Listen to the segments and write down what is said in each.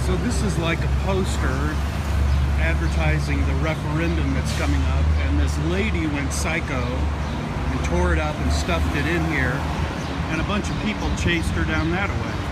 So this is like a poster advertising the referendum that's coming up, and this lady went psycho and tore it up and stuffed it in here, and a bunch of people chased her down that way.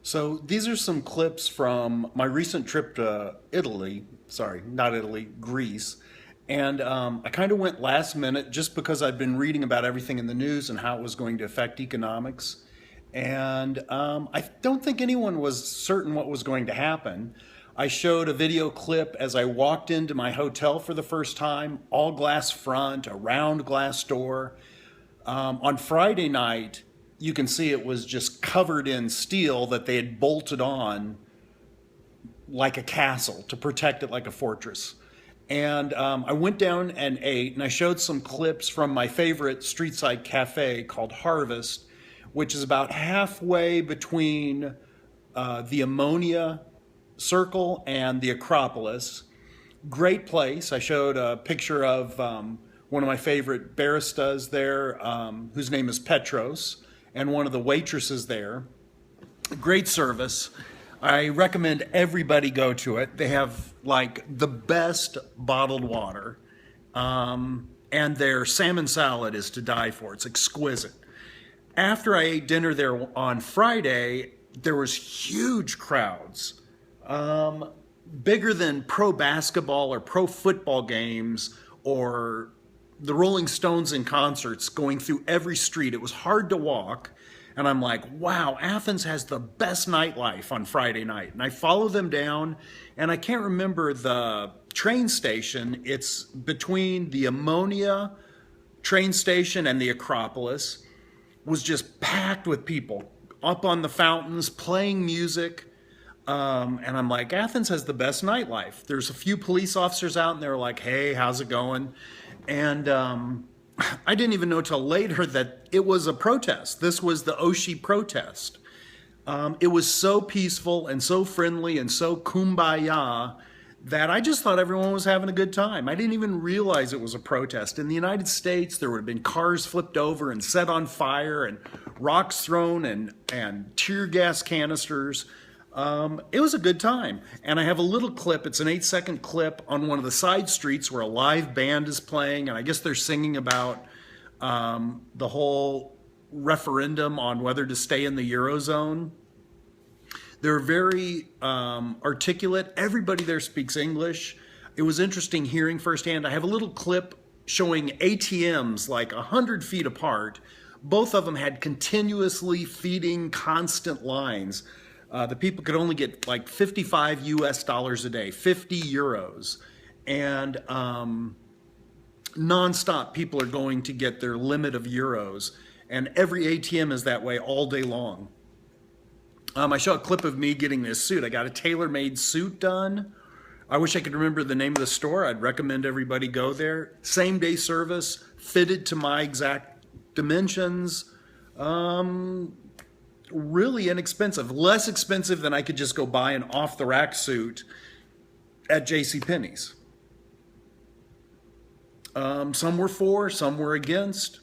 So these are some clips from my recent trip to Italy, sorry, not Italy, Greece. And I kind of went last minute just because I'd been reading about everything in the news and how it was going to affect economics. And I don't think anyone was certain what was going to happen. I showed a video clip as I walked into my hotel for the first time, all glass front, a round glass door. On Friday night, you can see it was just covered in steel that they had bolted on like a castle to protect it like a fortress. And I went down and ate, and I showed some clips from my favorite street side cafe called Harvest, which is about halfway between the Ammonia Circle and the Acropolis. Great place. I showed a picture of one of my favorite baristas there, whose name is Petros, and one of the waitresses there. Great service. I recommend everybody go to it. They have like the best bottled water, and their salmon salad is to die for. It's exquisite. After I ate dinner there on Friday, there was huge crowds, bigger than pro basketball or pro football games or the Rolling Stones in concerts going through every street. It was hard to walk. And I'm like, wow, Athens has the best nightlife on Friday night. And I follow them down, and I can't remember the train station. It's between the Ammonia train station and the Acropolis. Was just packed with people up on the fountains, playing music. And I'm like, Athens has the best nightlife. There's a few police officers out, and they're like, hey, how's it going? And I didn't even know till later that it was a protest. This was the OXI protest. It was so peaceful and so friendly and so kumbaya that I just thought everyone was having a good time. I didn't even realize it was a protest. In the United States, there would have been cars flipped over and set on fire and rocks thrown and tear gas canisters. It was a good time. And I have a little clip, it's an 8-second clip on one of the side streets where a live band is playing, and I guess they're singing about the whole referendum on whether to stay in the Eurozone. They're very articulate. Everybody there speaks English. It was interesting hearing firsthand. I have a little clip showing ATMs like 100 feet apart. Both of them had continuously feeding constant lines. The people could only get like 55 US dollars a day, 50 euros. And nonstop people are going to get their limit of euros. And every ATM is that way all day long. I show a clip of me getting this suit. I got a tailor-made suit done. I wish I could remember the name of the store. I'd recommend everybody go there. Same-day service, fitted to my exact dimensions. Really inexpensive. Less expensive than I could just go buy an off-the-rack suit at JCPenney's. Some were for, some were against.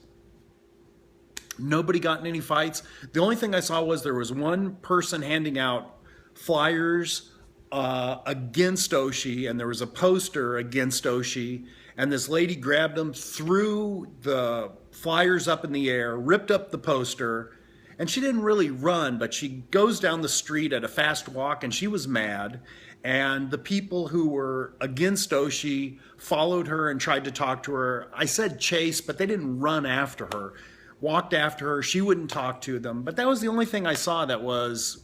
Nobody got in any fights. The only thing I saw was there was one person handing out flyers against OXI, and there was a poster against OXI, and this lady grabbed them, threw the flyers up in the air, ripped up the poster, and she didn't really run, but she goes down the street at a fast walk, and she was mad. And the people who were against OXI followed her and tried to talk to her. I said chase, but they didn't run after her. Walked after her, she wouldn't talk to them. But that was the only thing I saw that was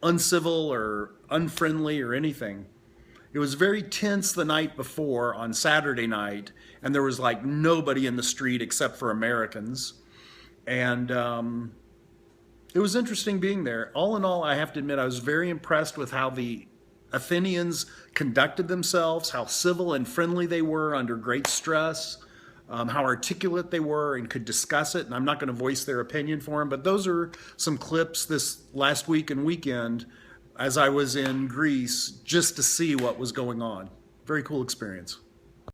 uncivil or unfriendly or anything. It was very tense the night before on Saturday night, and there was like nobody in the street except for Americans. And it was interesting being there. All in all, I have to admit, I was very impressed with how the Athenians conducted themselves, how civil and friendly they were under great stress. How articulate they were and could discuss it, and I'm not going to voice their opinion for them, but those are some clips this last week and weekend as I was in Greece just to see what was going on. Very cool experience.